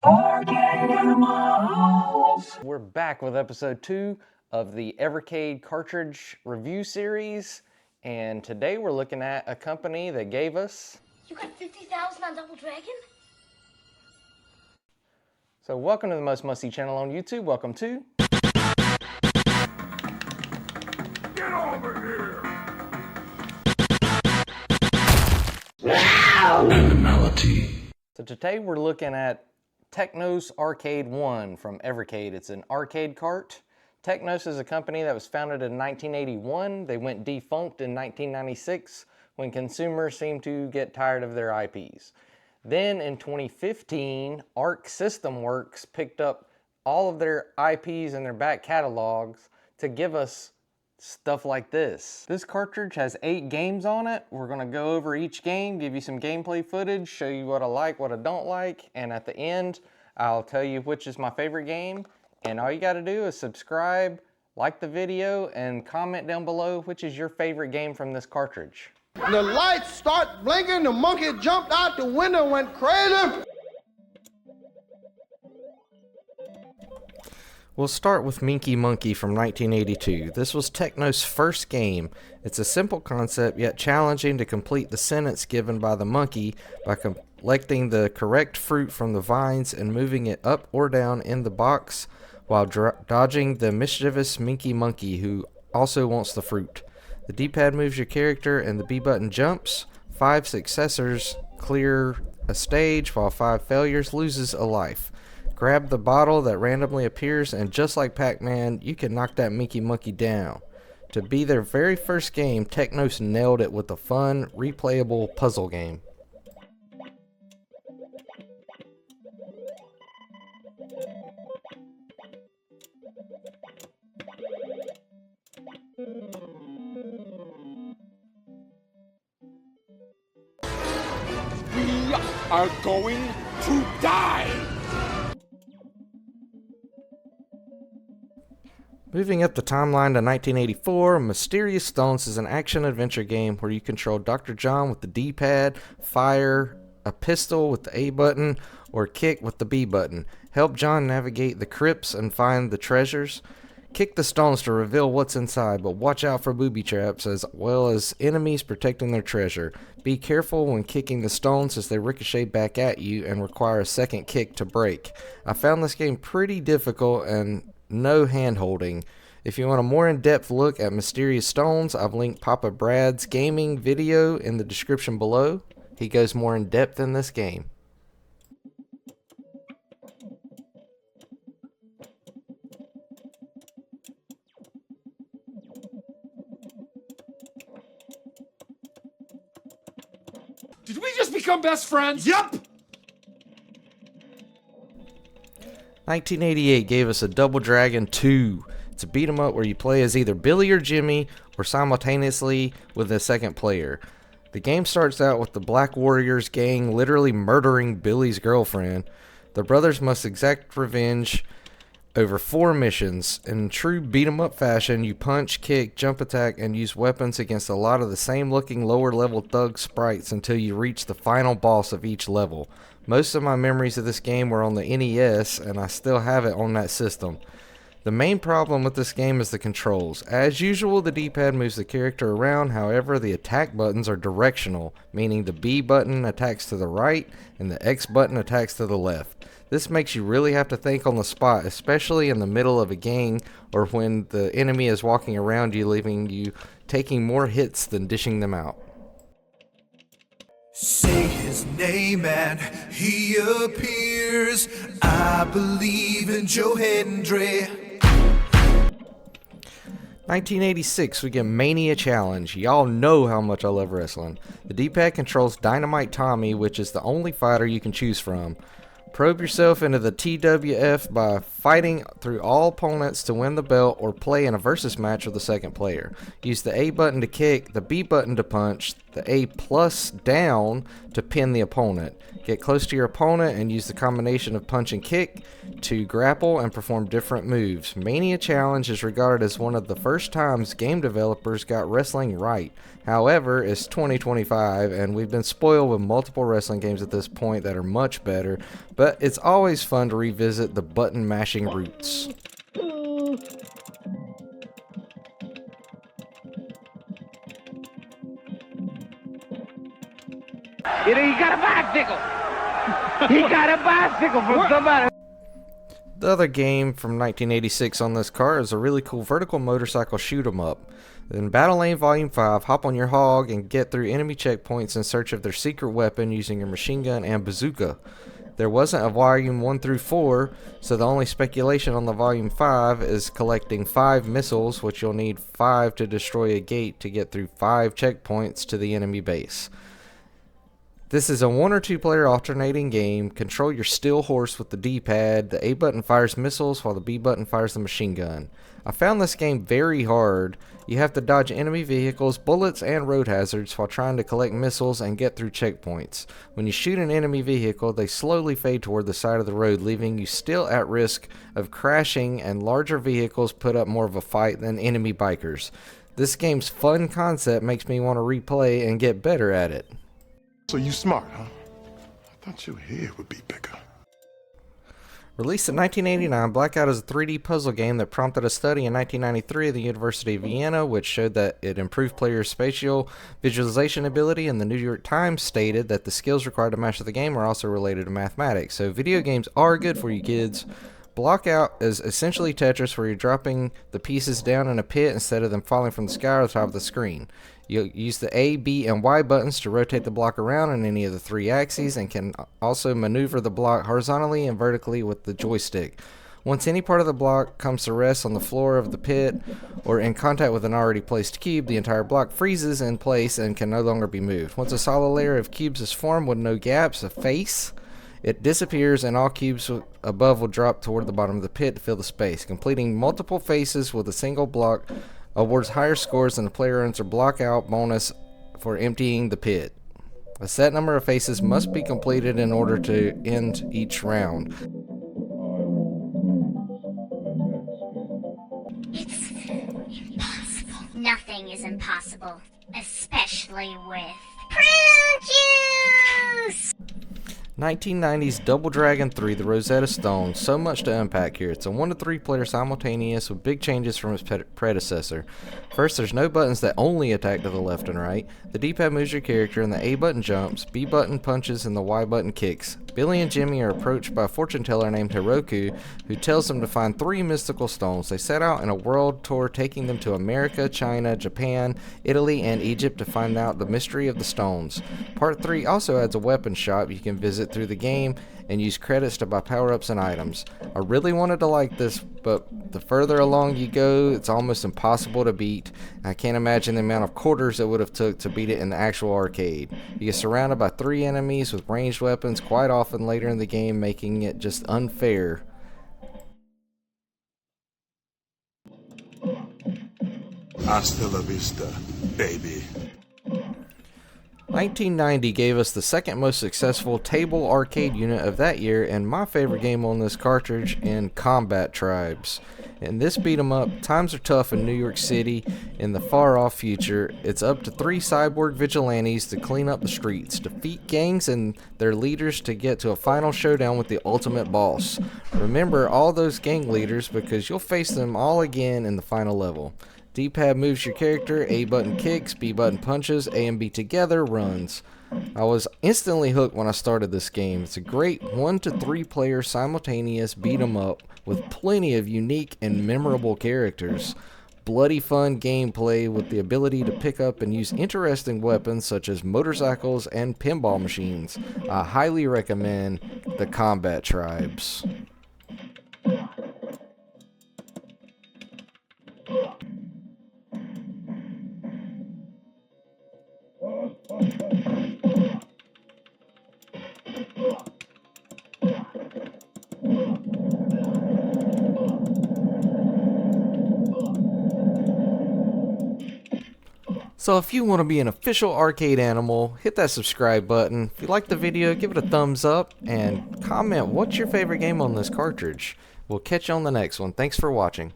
We're back with episode 2 of the Evercade Cartridge Review series, and today we're looking at a company that gave us... You got 50,000 on Double Dragon? So welcome to the most must-see channel on YouTube. Welcome to... Get over here! Animality. So today we're looking at Technos Arcade 1 from Evercade. It's an arcade cart. Technos is a company that was founded in 1981. They went defunct in 1996 when consumers seemed to get tired of their IPs. Then in 2015, Arc System Works picked up all of their IPs and their back catalogs to give us stuff like this. This cartridge has 8 games on it. We're gonna go over each game, give you some gameplay footage, show you what I like, what I don't like, and at the end, I'll tell you which is my favorite game. And all you gotta do is subscribe, like the video, and comment down below which is your favorite game from this cartridge. The lights start blinking, the monkey jumped out the window and went crazy. We'll start with Minky Monkey from 1982. This was Technos' first game. It's a simple concept, yet challenging to complete the sentence given by the monkey by collecting the correct fruit from the vines and moving it up or down in the box while dodging the mischievous Minky Monkey, who also wants the fruit. The D-pad moves your character and the B button jumps. 5 successors clear a stage, while 5 failures loses a life. Grab the bottle that randomly appears, and just like Pac-Man, you can knock that Minky Monkey down. To be their very first game, Technos nailed it with a fun, replayable puzzle game. We are going to die! Moving up the timeline to 1984, Mysterious Stones is an action-adventure game where you control Dr. John with the D-pad, fire a pistol with the A button, or kick with the B button. Help John navigate the crypts and find the treasures. Kick the stones to reveal what's inside, but watch out for booby traps as well as enemies protecting their treasure. Be careful when kicking the stones as they ricochet back at you and require a second kick to break. I found this game pretty difficult and no hand-holding. If you want a more in-depth look at Mysterious Stones, I've linked Papa Brad's gaming video in the description below. He goes more in depth in this game. Did we just become best friends? Yup. 1988 gave us a Double Dragon 2. It's a beat 'em up where you play as either Billy or Jimmy, or simultaneously with a second player. The game starts out with the Black Warriors gang literally murdering Billy's girlfriend. The brothers must exact revenge over 4 missions. In true beat 'em up fashion, you punch, kick, jump attack, and use weapons against a lot of the same looking lower level thug sprites until you reach the final boss of each level. Most of my memories of this game were on the NES, and I still have it on that system. The main problem with this game is the controls. As usual, the D-pad moves the character around, however the attack buttons are directional, meaning the B button attacks to the right and the X button attacks to the left. This makes you really have to think on the spot, especially in the middle of a game or when the enemy is walking around you, leaving you taking more hits than dishing them out. Say his name and he appears. I believe in Joe Hendry. 1986, we get Mania Challenge. Y'all know how much I love wrestling. The D-pad controls Dynamite Tommy, which is the only fighter you can choose from. Probe yourself into the TWF by fighting through all opponents to win the belt or play in a versus match with the second player. Use the A button to kick, the B button to punch, the A plus down to pin the opponent. Get close to your opponent and use the combination of punch and kick to grapple and perform different moves. Mania Challenge is regarded as one of the first times game developers got wrestling right. However, it's 2025 and we've been spoiled with multiple wrestling games at this point that are much better, but it's always fun to revisit the button mashing roots. You know, he got a bicycle. He got a bicycle from somebody. The other game from 1986 on this cart is a really cool vertical motorcycle shoot 'em up. In Battle Lane Volume 5, hop on your hog and get through enemy checkpoints in search of their secret weapon using your machine gun and bazooka. There wasn't a Volume 1 through 4, so the only speculation on the Volume 5 is collecting 5 missiles, which you'll need 5 to destroy a gate to get through 5 checkpoints to the enemy base. This is a 1 or 2 player alternating game. Control your steel horse with the D-pad. The A button fires missiles while the B button fires the machine gun. I found this game very hard. You have to dodge enemy vehicles, bullets, and road hazards while trying to collect missiles and get through checkpoints. When you shoot an enemy vehicle, they slowly fade toward the side of the road, leaving you still at risk of crashing, and larger vehicles put up more of a fight than enemy bikers. This game's fun concept makes me want to replay and get better at it. So you smart, huh? I thought your head would be bigger. Released in 1989, Blackout is a 3D puzzle game that prompted a study in 1993 at the University of Vienna, which showed that it improved players' spatial visualization ability, and the New York Times stated that the skills required to master the game are also related to mathematics. So video games are good for you kids. Blackout is essentially Tetris, where you're dropping the pieces down in a pit instead of them falling from the sky or the top of the screen. You'll use the A, B, and Y buttons to rotate the block around on any of the 3 axes, and can also maneuver the block horizontally and vertically with the joystick. Once any part of the block comes to rest on the floor of the pit or in contact with an already placed cube, the entire block freezes in place and can no longer be moved. Once a solid layer of cubes is formed with no gaps, a face, it disappears and all cubes above will drop toward the bottom of the pit to fill the space. Completing multiple faces with a single block awards higher scores, and the player earns a block out bonus for emptying the pit. A set number of faces must be completed in order to end each round. It's impossible. Nothing is impossible, especially with prune juice! 1990's Double Dragon 3, The Rosetta Stone. So much to unpack here. It's a 1 to 3 player simultaneous with big changes from its predecessor. First, there's no buttons that only attack to the left and right. The D-pad moves your character, and the A button jumps, B button punches, and the Y button kicks. Billy and Jimmy are approached by a fortune teller named Hiroku, who tells them to find 3 mystical stones. They set out in a world tour, taking them to America, China, Japan, Italy, and Egypt to find out the mystery of the stones. Part 3 also adds a weapon shop you can visit through the game and use credits to buy power-ups and items. I really wanted to like this, but the further along you go, it's almost impossible to beat. I can't imagine the amount of quarters it would have took to beat it in the actual arcade. You get surrounded by 3 enemies with ranged weapons quite often later in the game, making it just unfair. Hasta la vista, baby. 1990 gave us the second most successful table arcade unit of that year, and my favorite game on this cartridge, in Combatribes. In this beat 'em up, times are tough in New York City in the far off future. It's up to 3 cyborg vigilantes to clean up the streets, defeat gangs and their leaders to get to a final showdown with the ultimate boss. Remember all those gang leaders, because you'll face them all again in the final level. D-pad moves your character, A button kicks, B button punches, A and B together runs. I was instantly hooked when I started this game. It's a great 1 to 3 player simultaneous beat 'em up with plenty of unique and memorable characters. Bloody fun gameplay with the ability to pick up and use interesting weapons such as motorcycles and pinball machines. I highly recommend the Combatribes. So if you want to be an official arcade animal, hit that subscribe button. If you like the video, give it a thumbs up and comment what's your favorite game on this cartridge. We'll catch you on the next one. Thanks for watching.